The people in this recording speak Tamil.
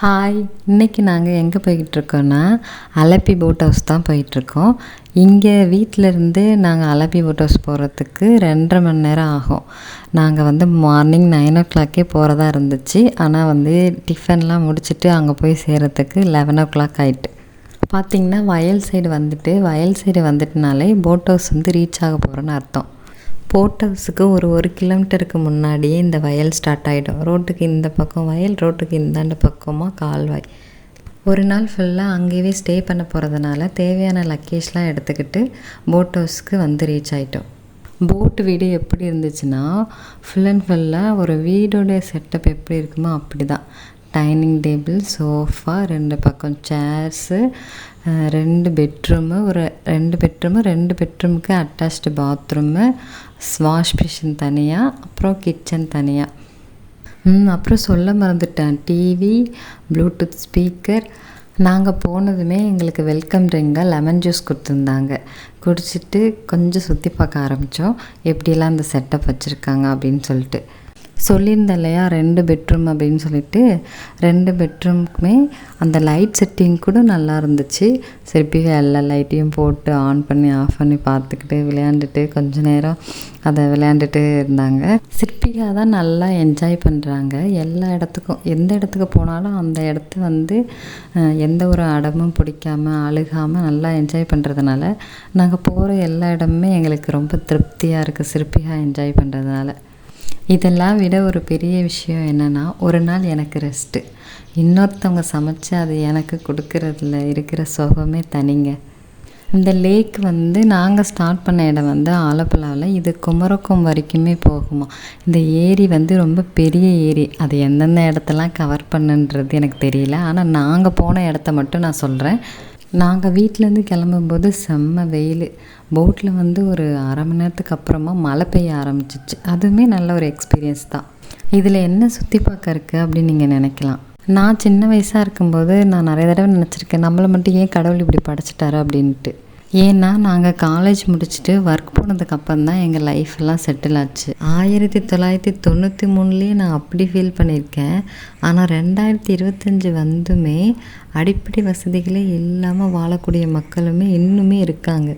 ஹாய், இன்றைக்கி நாங்கள் எங்கே போய்கிட்ருக்கோன்னா அலப்பி போட் ஹவுஸ் தான் போயிட்டுருக்கோம். இங்கே வீட்டிலேருந்து நாங்கள் அலப்பி போட் ஹவுஸ் போகிறதுக்கு 2.5 மணி நேரம் ஆகும். நாங்கள் மார்னிங் 9 போகிறதா இருந்துச்சு. ஆனால் டிஃபன்லாம் முடிச்சுட்டு அங்கே போய் சேர்கிறதுக்கு 11 ஆகிட்டு. பார்த்திங்கன்னா வயல் சைடு வந்துட்டுனாலே போட் ஹவுஸ் ரீச் ஆக போகிறோன்னு அர்த்தம். போட் ஹவுஸுக்கு ஒரு கிலோமீட்டருக்கு முன்னாடியே இந்த வயல் ஸ்டார்ட் ஆகிடும். ரோட்டுக்கு இந்த பக்கம் வயல், ரோட்டுக்கு இந்தாண்ட பக்கமாக கால்வாய். ஒரு நாள் ஃபுல்லாக அங்கேயே ஸ்டே பண்ண போகிறதுனால தேவையான லக்கேஜ்லாம் எடுத்துக்கிட்டு போட் ஹவுஸ்க்கு ரீச் ஆகிட்டோம். போட்டு வீடு எப்படி இருந்துச்சுன்னா ஃபுல் அண்ட் ஃபுல்லாக ஒரு வீடோடைய செட்டப் எப்படி இருக்குமோ அப்படி தான். டைனிங் டேபிள், சோஃபா, 2 பக்கம் சேர்ஸு, 2 பெட்ரூமு, 2 பெட்ரூமுக்கு அட்டாச்டு பாத்ரூமு, வாஷ் பேஷன் தனியாக, அப்புறம் கிச்சன் தனியாக. அப்புறம் சொல்ல மறந்துட்டேன், டிவி, ப்ளூடூத் ஸ்பீக்கர். நாங்கள் போனதுமே எங்களுக்கு வெல்கம் ட்ரிங்காக லெமன் ஜூஸ் கொடுத்துருந்தாங்க. குடிச்சிட்டு கொஞ்சம் சுற்றி பார்க்க ஆரம்பித்தோம், எப்படியெல்லாம் அந்த செட்டப் வச்சுருக்காங்க அப்படின்னு சொல்லிட்டு. சொல்லியிருந்தேன் இல்லையா 2 பெட்ரூம் அப்படின்னு சொல்லிட்டு. 2 பெட்ரூமுக்குமே அந்த லைட் செட்டிங் கூட நல்லா இருந்துச்சு. சிற்பிகா எல்லா லைட்டையும் போட்டு ஆன் பண்ணி ஆஃப் பண்ணி பார்த்துக்கிட்டு விளையாண்டுட்டு கொஞ்ச நேரம் அதை விளையாண்டுட்டு இருந்தாங்க. சிற்பிகா தான் நல்லா என்ஜாய் பண்ணுறாங்க. எல்லா இடத்துக்கும், எந்த இடத்துக்கு போனாலும் அந்த இடத்த எந்த ஒரு அடமும் பிடிக்காமல் அழுகாமல் நல்லா என்ஜாய் பண்ணுறதுனால நாங்கள் போகிற எல்லா இடமுமே எங்களுக்கு ரொம்ப திருப்தியாக இருக்குது, சிற்பிகா என்ஜாய் பண்ணுறதுனால. இதெல்லாம் விட ஒரு பெரிய விஷயம் என்னென்னா, ஒரு நாள் எனக்கு ரெஸ்ட்டு. இன்னொருத்தவங்க சமைச்சு அது எனக்கு கொடுக்கறதுல இருக்கிற சுகமே தனிங்க. இந்த லேக் நாங்கள் ஸ்டார்ட் பண்ண இடம் ஆலப்புழாவில். இது குமரக்கம் வரைக்குமே போகுமா. இந்த ஏரி ரொம்ப பெரிய ஏரி. அது எந்தெந்த இடத்தெல்லாம் கவர் பண்ணுன்றது எனக்கு தெரியல. ஆனால் நாங்கள் போன இடத்த மட்டும் நான் சொல்கிறேன். நாங்கள் வீட்டிலேருந்து கிளம்பும்போது செம்ம வெயில். போட்டில் ஒரு அரை மணி நேரத்துக்கு அப்புறமா மழை பெய்ய ஆரம்பிச்சிச்சு. அதுவுமே நல்ல ஒரு எக்ஸ்பீரியன்ஸ் தான். இதில் என்ன சுற்றி பார்க்க இருக்குது அப்படின்னு நீங்கள் நினைக்கலாம். நான் சின்ன வயசாக இருக்கும்போது நான் நிறைய தடவை நினச்சிருக்கேன், நம்மளை மட்டும் ஏன் கடவுள் இப்படி படைச்சிட்டாரு அப்படின்ட்டு. ஏன்னா நாங்கள் காலேஜ் முடிச்சுட்டு ஒர்க் போனதுக்கப்புறம் தான் எங்கள் லைஃப்பெல்லாம் செட்டில் ஆச்சு. 1993 நான் அப்படி ஃபீல் பண்ணியிருக்கேன். ஆனால் 2025 வந்துமே அடிப்படை வசதிகளே இல்லாமல் வாழக்கூடிய மக்களுமே இன்னுமே இருக்காங்க.